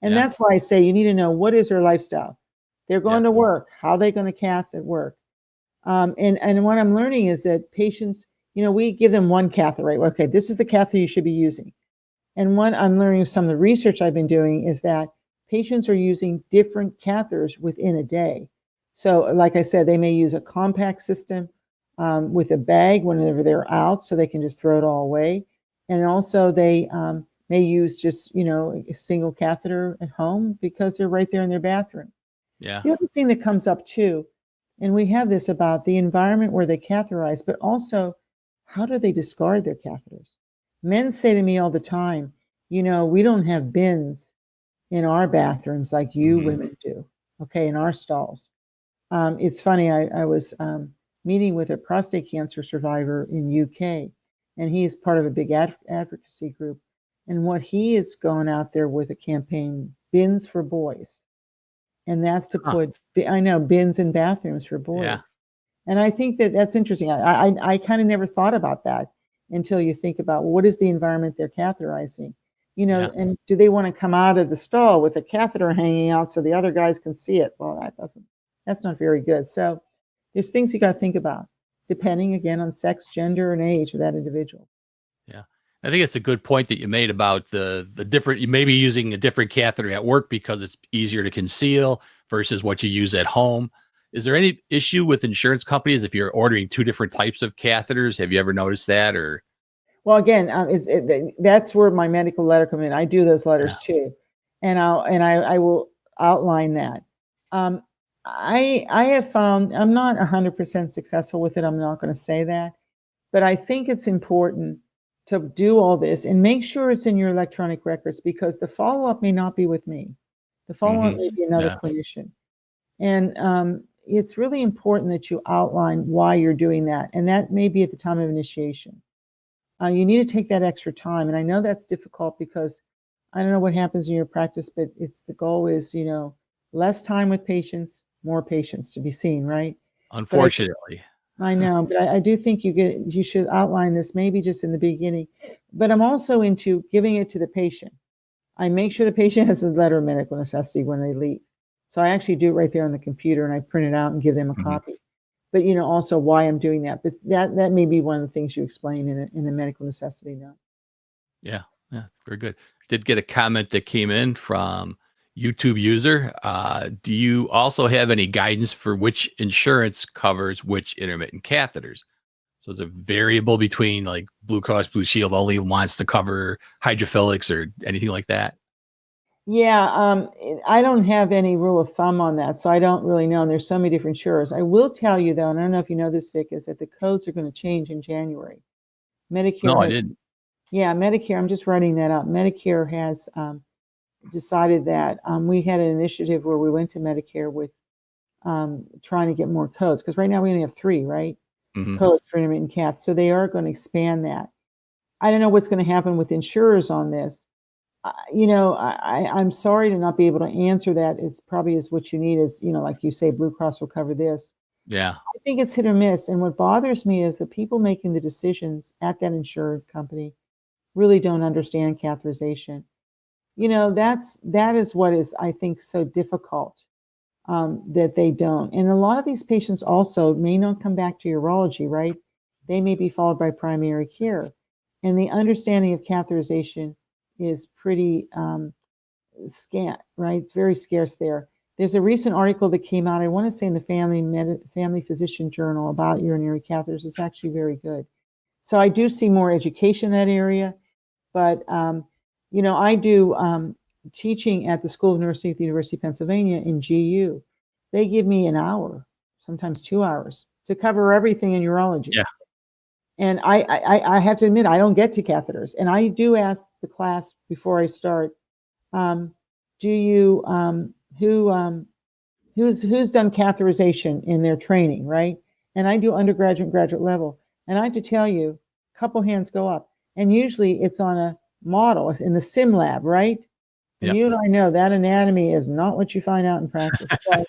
And that's why I say you need to know, what is their lifestyle. They're going to work. How are they going to cath at work? And what I'm learning is that patients, we give them one catheter, right? Okay, this is the catheter you should be using. And what I'm learning from some of the research I've been doing is that patients are using different catheters within a day. So like I said, they may use a compact system with a bag whenever they're out, so they can just throw it all away. And also they may use just, a single catheter at home because they're right there in their bathroom. Yeah. The other thing that comes up too, and we have this about the environment where they catheterize, but also how do they discard their catheters? Men say to me all the time, we don't have bins in our bathrooms like you women do, okay, in our stalls. It's funny, I was meeting with a prostate cancer survivor in UK, and he is part of a big advocacy group. And what he is going out there with a campaign, bins for boys. And that's to put, bins in bathrooms for boys. Yeah. And I think that that's interesting. I kind of never thought about that until you think about, what is the environment they're catheterizing? And do they want to come out of the stall with a catheter hanging out so the other guys can see it? Well, that's not very good. So there's things you got to think about, depending again on sex, gender, and age of that individual. Yeah. I think it's a good point that you made about the different, you may be using a different catheter at work because it's easier to conceal versus what you use at home. Is there any issue with insurance companies if you're ordering 2 different types of catheters? Have you ever noticed that? Or well, again, that's where my medical letter comes in. I do those letters too. and I will outline that. I have found I'm not 100% successful with it. I'm not going to say that, but I think it's important to do all this and make sure it's in your electronic records, because the follow-up may not be with me. The follow-up may be another clinician. And it's really important that you outline why you're doing that. And that may be at the time of initiation. You need to take that extra time. And I know that's difficult because I don't know what happens in your practice, but the goal is, less time with patients, more patients to be seen, right? Unfortunately. I know, but I do think you should outline this maybe just in the beginning. But I'm also into giving it to the patient. I make sure the patient has a letter of medical necessity when they leave. So I actually do it right there on the computer, and I print it out and give them a copy. But also why I'm doing that. But that may be one of the things you explain in a medical necessity note. Yeah, very good. Did get a comment that came in from YouTube user. Do you also have any guidance for which insurance covers which intermittent catheters? So is it variable between like Blue Cross Blue Shield only wants to cover hydrophilics or anything like that? Yeah, I don't have any rule of thumb on that, so I don't really know. And there's so many different insurers. I will tell you though, and I don't know if you know this, Vic, is that the codes are going to change in January. Medicare No, I didn't. Yeah, Medicare, I'm just writing that up. Medicare has decided that we had an initiative where we went to Medicare with trying to get more codes, because right now we only have 3, right? Codes for intermittent cath. So they are going to expand that. I don't know what's going to happen with insurers on this. I'm sorry to not be able to answer that as probably as what you need is, like you say, Blue Cross will cover this. Yeah. I think it's hit or miss. And what bothers me is the people making the decisions at that insured company really don't understand catheterization. That is what is, I think, so difficult, that they don't. And a lot of these patients also may not come back to urology, right? They may be followed by primary care. And the understanding of catheterization is pretty scant, right? It's very scarce there. There's a recent article that came out, I want to say in the Family Physician Journal, about urinary catheters. It's actually very good. So I do see more education in that area. But, I do teaching at the School of Nursing at the University of Pennsylvania in GU. They give me an hour, sometimes 2 hours, to cover everything in urology. Yeah. And I have to admit, I don't get to catheters. And I do ask the class before I start, who's done catheterization in their training, right? And I do undergraduate and graduate level. And I have to tell you, a couple hands go up. And usually it's on a model in the sim lab, right? And you and I know that anatomy is not what you find out in practice. So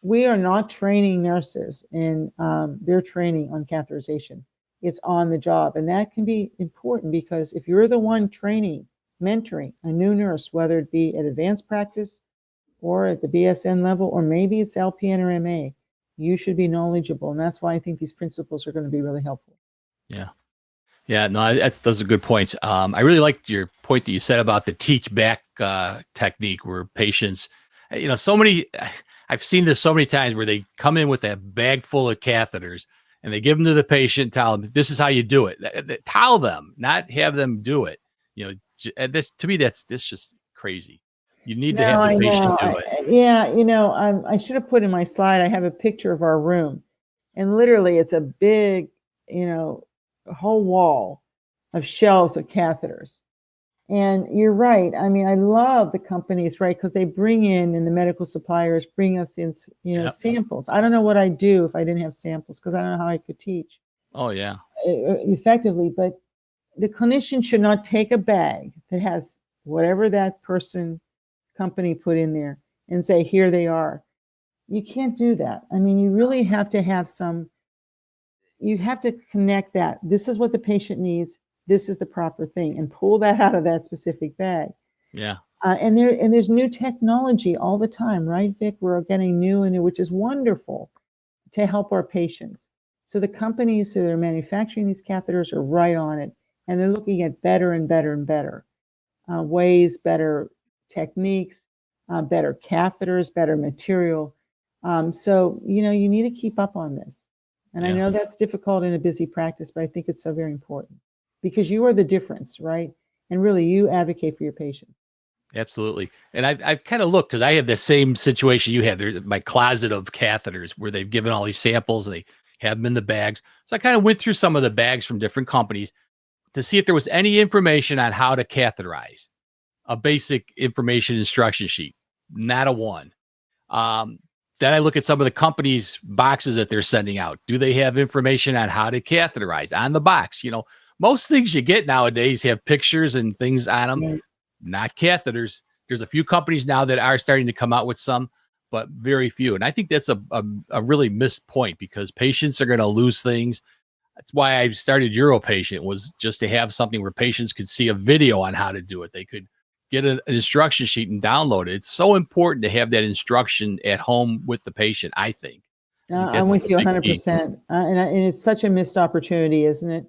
we are not training nurses in their training on catheterization. It's on the job. And that can be important, because if you're the one training, mentoring a new nurse, whether it be at advanced practice or at the BSN level, or maybe it's LPN or MA, you should be knowledgeable. And that's why I think these principles are going to be really helpful. Yeah. Yeah, no, those are good points. I really liked your point that you said about the teach back technique, where patients, I've seen this so many times where they come in with a bag full of catheters and they give them to the patient, tell them, this is how you do it. Tell them, not have them do it. To me, that's just crazy. You need to have the patient do it. I should have put in my slide, I have a picture of our room, and literally it's a big, a whole wall of shelves of catheters. And you're right. I mean, I love the companies, right? Because they bring in, and the medical suppliers bring us in, samples. I don't know what I'd do if I didn't have samples, because I don't know how I could teach. Oh, yeah. Effectively. But the clinician should not take a bag that has whatever that company put in there and say, here they are. You can't do that. I mean, you really have to have you have to connect that. This is what the patient needs. This is the proper thing, and pull that out of that specific bag. Yeah. And there's new technology all the time, right, Vic? We're getting new and new, which is wonderful to help our patients. So the companies that are manufacturing these catheters are right on it, and they're looking at better and better and better ways, better techniques, better catheters, better material. So you need to keep up on this. And I know that's difficult in a busy practice, but I think it's so very important, because you are the difference, right? And really, you advocate for your patients. Absolutely. And I've kind of looked because I have the same situation you have. There's my closet of catheters where they've given all these samples and they have them in the bags. So I kind of went through some of the bags from different companies to see if there was any information on how to catheterize, a basic information instruction sheet, not a one. Um, then I look at some of the companies' boxes that they're sending out. Do they have information on how to catheterize on the box? Most things you get nowadays have pictures and things on them, Right. not catheters. There's a few companies now that are starting to come out with some, but very few. And I think that's a really missed point because patients are going to lose things. That's why I started UroPatient, was just to have something where patients could see a video on how to do it. They could get an instruction sheet and download it. It's so important to have that instruction at home with the patient, I think. I think I'm that's with a you big key. 100%. And it's such a missed opportunity, isn't it?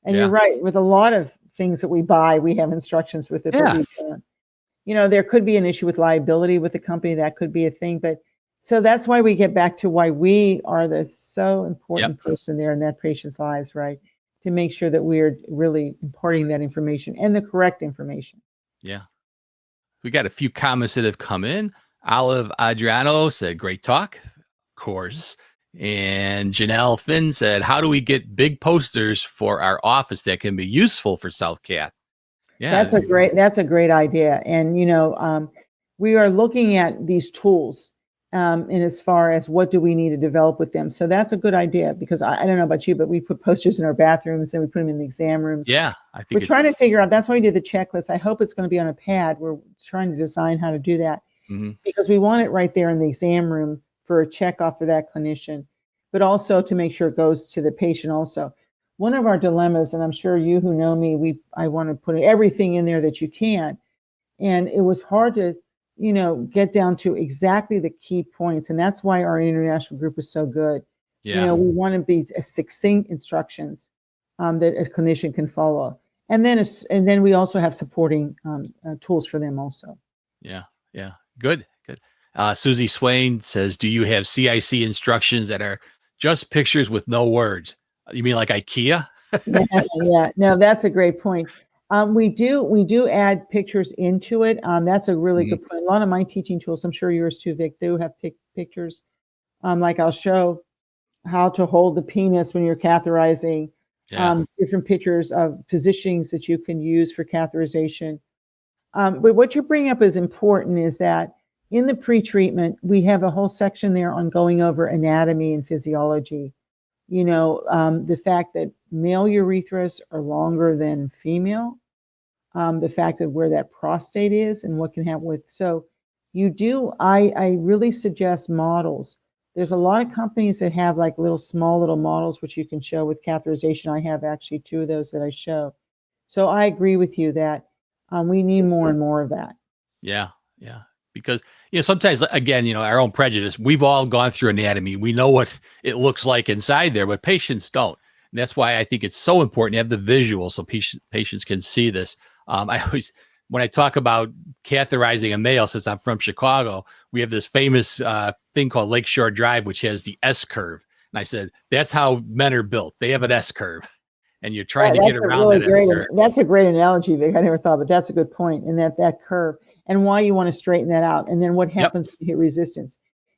And you're Yeah. right. With a lot of things that we buy, we have instructions with it, but Yeah. we don't. There could be an issue with liability with the company. That could be a thing. But so that's why we get back to why we are the so important person there in that patient's lives, right? To make sure that we're really imparting that information and the correct information. Yeah. We got a few comments that have come in. Olive Adriano said, great talk, of course. And Janelle Finn said, how do we get big posters for our office that can be useful for self-cath? Yeah. That's a great idea. And, we are looking at these tools and as far as what do we need to develop with them. So that's a good idea because I don't know about you, but we put posters in our bathrooms and we put them in the exam rooms. Yeah. I think We're trying to figure out, that's why we did the checklist. I hope it's going to be on a pad. We're trying to design how to do that because we want it right there in the exam room for a check off for that clinician, but also to make sure it goes to the patient also. One of our dilemmas, and I'm sure you who know me, I want to put everything in there that you can. And it was hard to, get down to exactly the key points. And that's why our international group is so good. Yeah. We want to be succinct instructions that a clinician can follow. And then we also have supporting tools for them also. Yeah. Yeah. Good. Susie Swain says, do you have CIC instructions that are just pictures with no words? You mean like IKEA? Yeah. No, that's a great point. We do add pictures into it. That's a really good point. A lot of my teaching tools, I'm sure yours too, Vic, do have pictures. Like I'll show how to hold the penis when you're catheterizing. Different pictures of positionings that you can use for catheterization. But what you're bringing up is important, is that in the pre-treatment, we have a whole section there on going over anatomy and physiology. The fact that male urethras are longer than female, the fact of where that prostate is and what can happen with. So I really suggest models. There's a lot of companies that have like small little models, which you can show with catheterization. I have actually 2 of those that I show. So I agree with you that we need more and more of that. Yeah. Yeah. Because, sometimes, again, our own prejudice, we've all gone through anatomy. We know what it looks like inside there, but patients don't. And that's why I think it's so important to have the visual so patients can see this. When I talk about catheterizing a male, since I'm from Chicago, we have this famous thing called Lakeshore Drive, which has the S curve. And I said, that's how men are built. They have an S curve. And you're trying to get around that. That's a great analogy, Vic. I never thought, but that's a good point. And that curve and why you want to straighten that out. And then what happens when you hit resistance.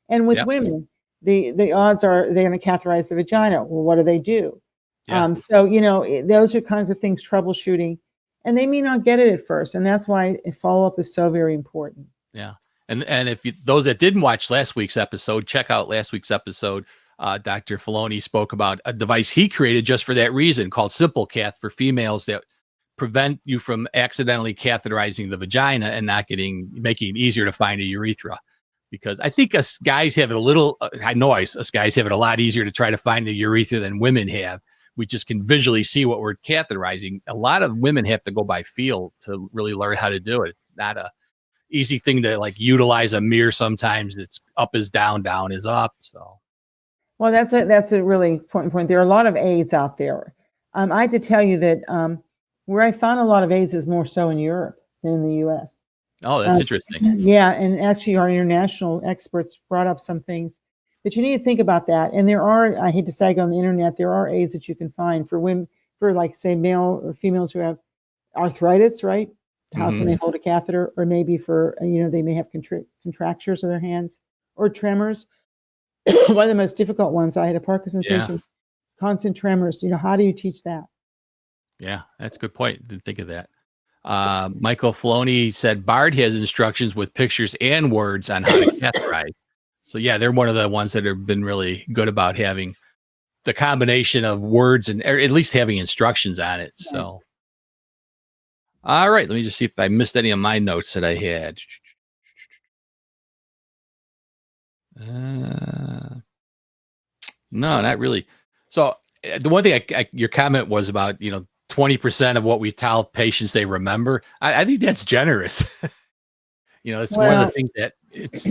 And with women, the odds are they're going to catheterize the vagina. Well, what do they do? So, those are kinds of things, troubleshooting, and they may not get it at first. And that's why follow-up is so very important. Yeah. And if those that didn't watch last week's episode, check out last week's episode. Dr. Filoni spoke about a device he created just for that reason called Simple Cath for females that prevent you from accidentally catheterizing the vagina and making it easier to find a urethra. Because I think us guys have it us guys have it a lot easier to try to find the urethra than women have. We just can visually see what we're catheterizing. A lot of women have to go by feel to really learn how to do it. It's not a easy thing to utilize a mirror. Sometimes it's up is down, down is up. So. Well, that's a really important point. There are a lot of aids out there. I had to tell you that where I found a lot of aids is more so in Europe than in the U.S. Oh, that's interesting. Yeah, and actually our international experts brought up some things. But you need to think about that. And there are, I hate to say, on the internet, there are aids that you can find for women, for say male or females who have arthritis, right? how can they hold a catheter, or maybe for, they may have contractures of their hands or tremors. One of the most difficult ones, I had a Parkinson's patient, constant tremors. How do you teach that? Yeah, that's a good point. Didn't think of that. Michael Filoni said Bard has instructions with pictures and words on how to catheterize. So yeah, they're one of the ones that have been really good about having the combination of words and or at least having instructions on it. So, all right, let me just see if I missed any of my notes that I had. No, not really. So the one thing your comment was about, 20% of what we tell patients they remember. I think that's generous. It's one of the things that it's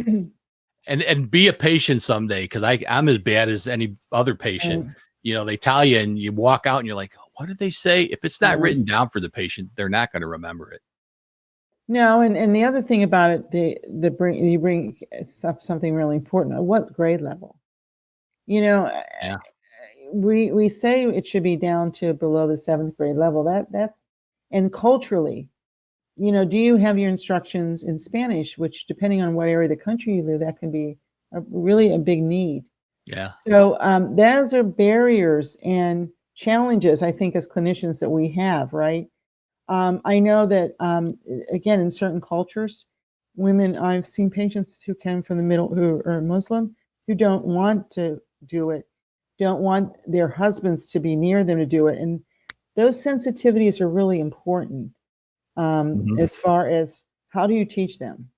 and be a patient someday, because I'm as bad as any other patient. They tell you and you walk out and you're like, what did they say? If it's not written down for the patient, they're not going to remember it. No, and the other thing about it, you bring up something really important. What grade level? We say it should be down to below the 7th grade level. That's and culturally, do you have your instructions in Spanish, which depending on what area of the country you live, that can be really a big need. Yeah. So those are barriers and challenges, I think, as clinicians that we have, right? I know that, again, in certain cultures, women, I've seen patients who came from the middle, who are Muslim, who don't want to do it, don't want their husbands to be near them to do it. And those sensitivities are really important as far as how do you teach them?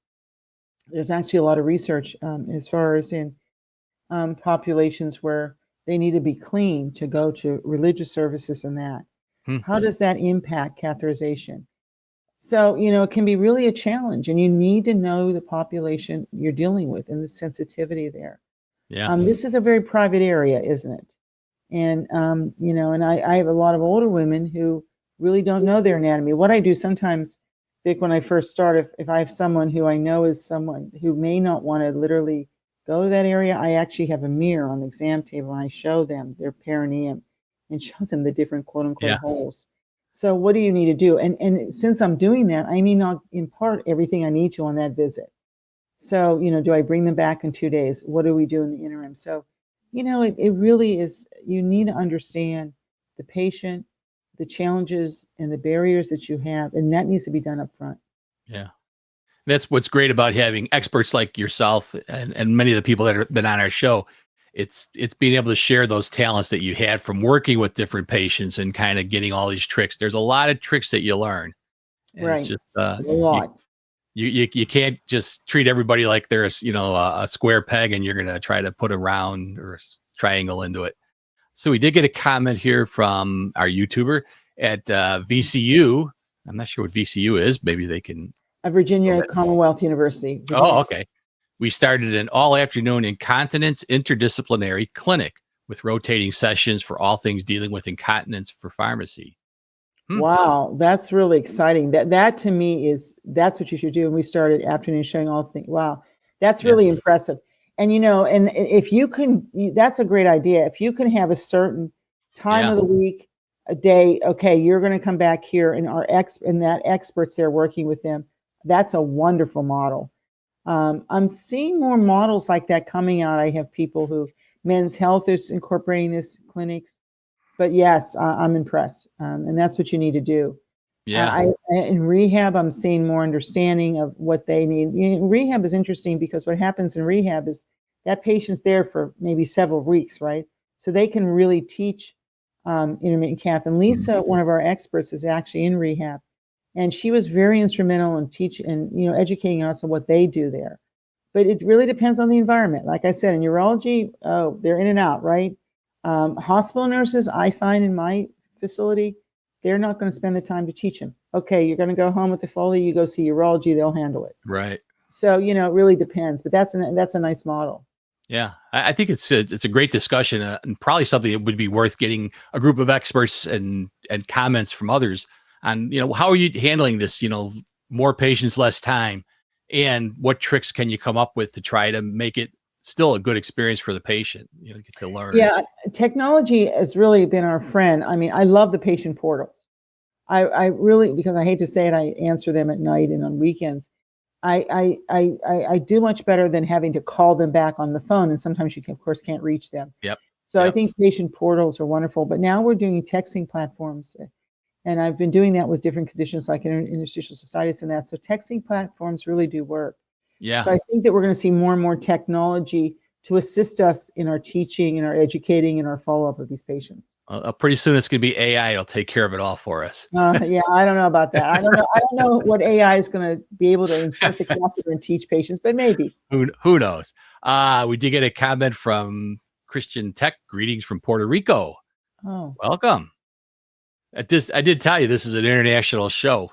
There's actually a lot of research as far as in populations where they need to be clean to go to religious services and that. How does that impact catheterization? So, it can be really a challenge, and you need to know the population you're dealing with and the sensitivity there. Yeah. This is a very private area, isn't it? And, and I have a lot of older women who really don't know their anatomy. What I do sometimes, Vic, when I first start, if I have someone who I know is someone who may not want to literally go to that area, I actually have a mirror on the exam table and I show them their perineum and show them the different quote unquote holes. So what do you need to do? And since I'm doing that, I may not impart everything I need to on that visit. So, do I bring them back in 2 days? What do we do in the interim? So, it really is, you need to understand the patient, the challenges and the barriers that you have, and that needs to be done up front. Yeah. That's what's great about having experts like yourself and many of the people that have been on our show. It's being able to share those talents that you had from working with different patients and kind of getting all these tricks. There's a lot of tricks that you learn. And right. It's just a lot. You can't just treat everybody like they're a square peg and you're going to try to put a round or a triangle into it. So we did get a comment here from our YouTuber at VCU. I'm not sure what VCU is. Maybe they can. Virginia Commonwealth University. Virginia. Oh, okay. We started an all-afternoon incontinence interdisciplinary clinic with rotating sessions for all things dealing with incontinence for pharmacy. Wow, that's really exciting. That to me that's what you should do. And we started afternoon showing all things. Wow, that's really impressive. And and if you can, that's a great idea. If you can have a certain time of the week, a day, okay, you're going to come back here, and that experts there working with them. That's a wonderful model. I'm seeing more models like that coming out. I have people who Men's Health is incorporating this clinics. But yes, I'm impressed, and that's what you need to do. Yeah. In rehab, I'm seeing more understanding of what they need. Rehab is interesting because what happens in rehab is that patient's there for maybe several weeks, right? So they can really teach intermittent cath. And Lisa, one of our experts, is actually in rehab, and she was very instrumental in teaching and educating us on what they do there. But it really depends on the environment. Like I said, in urology, they're in and out, right? Hospital nurses, I find in my facility, they're not going to spend the time to teach them. Okay, you're going to go home with the Foley, you go see urology, they'll handle it. Right. So, it really depends, but that's a nice model. Yeah, I think it's a great discussion and probably something that would be worth getting a group of experts and comments from others on, how are you handling this, more patients, less time, and what tricks can you come up with to try to make it still a good experience for the patient, get to learn. Yeah, technology has really been our friend. I mean, I love the patient portals. I really, because I hate to say it, I answer them at night and on weekends. I do much better than having to call them back on the phone. And sometimes you can, of course, can't reach them. Yep. So I Yep. think patient portals are wonderful, but now we're doing texting platforms. And I've been doing that with different conditions like interstitial cystitis and that. So texting platforms really do work. Yeah. So I think that we're going to see more and more technology to assist us in our teaching and our educating and our follow-up of these patients. Pretty soon it's going to be AI. It'll take care of it all for us. Yeah, I don't know about that. I don't know what AI is going to be able to insert the catheter and teach patients, but maybe. Who knows? We did get a comment from Christian Tech. Greetings from Puerto Rico. Oh, Welcome. I did tell you this is an international show.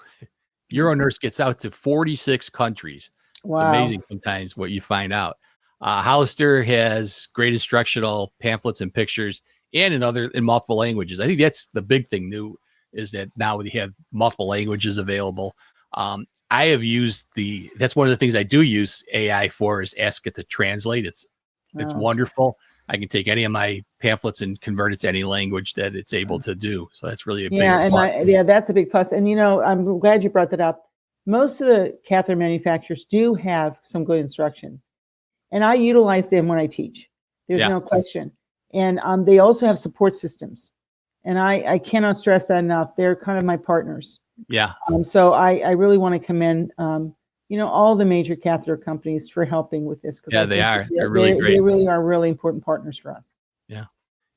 UroNurse gets out to 46 countries. It's wow. amazing sometimes what you find out. Hollister has great instructional pamphlets and pictures, and in multiple languages. I think that's the big thing new, is that now we have multiple languages available. I have used that's one of the things I do use AI for, is ask it to translate. It's wonderful. I can take any of my pamphlets and convert it to any language that it's able to do. So that's really a big plus. That's a big plus. And I'm glad you brought that up. Most of the catheter manufacturers do have some good instructions, and I utilize them when I teach. There's no question. And they also have support systems, and I cannot stress that enough. They're kind of my partners. Yeah. So I really want to commend all the major catheter companies for helping with this. Yeah, they are. They're really great. They really are really important partners for us. Yeah.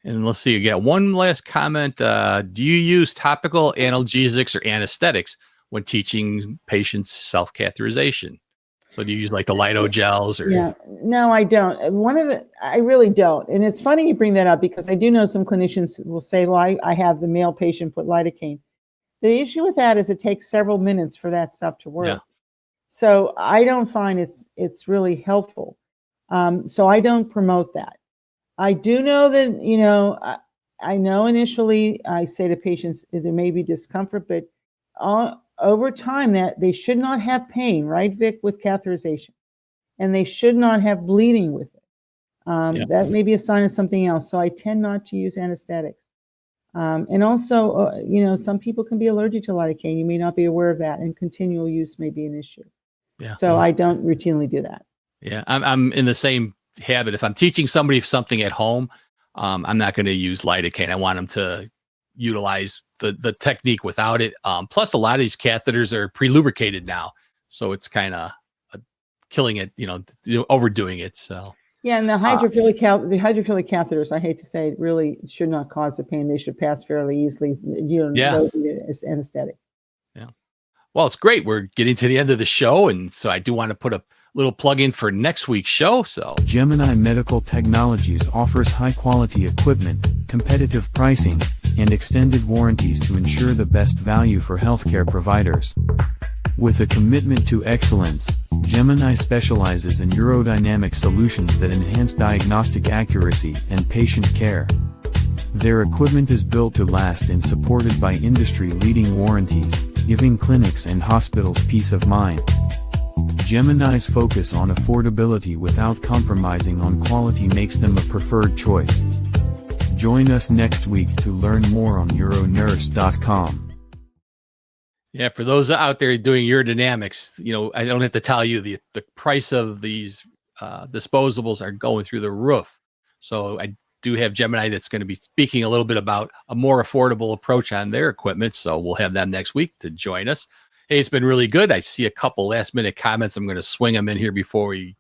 And let's see, you get one last comment. Do you use topical analgesics or anesthetics when teaching patients self-catheterization? So do you use like the Lido gels or? Yeah, no, I don't. I really don't. And it's funny you bring that up, because I do know some clinicians will say, well, I have the male patient put lidocaine. The issue with that is it takes several minutes for that stuff to work. Yeah. So I don't find it's really helpful. So I don't promote that. I do know that, I know initially I say to patients there may be discomfort, but over time that they should not have pain, right, Vic, with catheterization, and they should not have bleeding with it. That may be a sign of something else. So I tend not to use anesthetics. And also, some people can be allergic to lidocaine. You may not be aware of that, and continual use may be an issue. Yeah. So I don't routinely do that. Yeah, I'm in the same habit. If I'm teaching somebody something at home, I'm not going to use lidocaine. I want them to utilize the technique without it. Plus, a lot of these catheters are pre-lubricated now, so it's kind of killing it, overdoing it. So yeah, and the hydrophilic catheters, I hate to say it, really should not cause the pain. They should pass fairly easily. As anesthetic. Yeah. Well, it's great. We're getting to the end of the show, and so I do want to put a little plug in for next week's show. So Gemini Medical Technologies offers high-quality equipment, competitive pricing, and extended warranties to ensure the best value for healthcare providers. With a commitment to excellence, Gemini specializes in urodynamic solutions that enhance diagnostic accuracy and patient care. Their equipment is built to last and supported by industry-leading warranties, giving clinics and hospitals peace of mind. Gemini's focus on affordability without compromising on quality makes them a preferred choice. Join us next week to learn more on uronurse.com. Yeah, for those out there doing urodynamics, I don't have to tell you the price of these disposables are going through the roof. So I do have Gemini that's going to be speaking a little bit about a more affordable approach on their equipment. So we'll have them next week to join us. Hey, it's been really good. I see a couple last minute comments. I'm going to swing them in here before we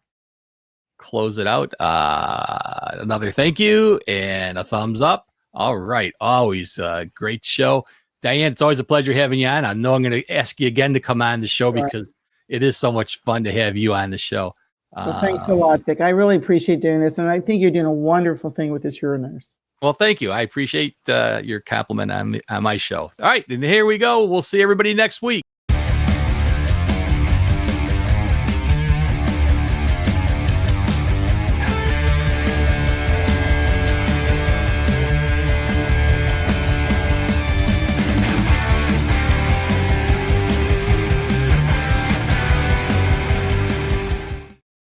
close it out. Another thank you and a thumbs up. All right. Always a great show. Diane, it's always a pleasure having you on. I know I'm going to ask you again to come on the show because it is so much fun to have you on the show. Well, thanks a lot, Vic. I really appreciate doing this, and I think you're doing a wonderful thing with this UroNurse. Well, thank you. I appreciate your compliment on my show. All right, and here we go. We'll see everybody next week.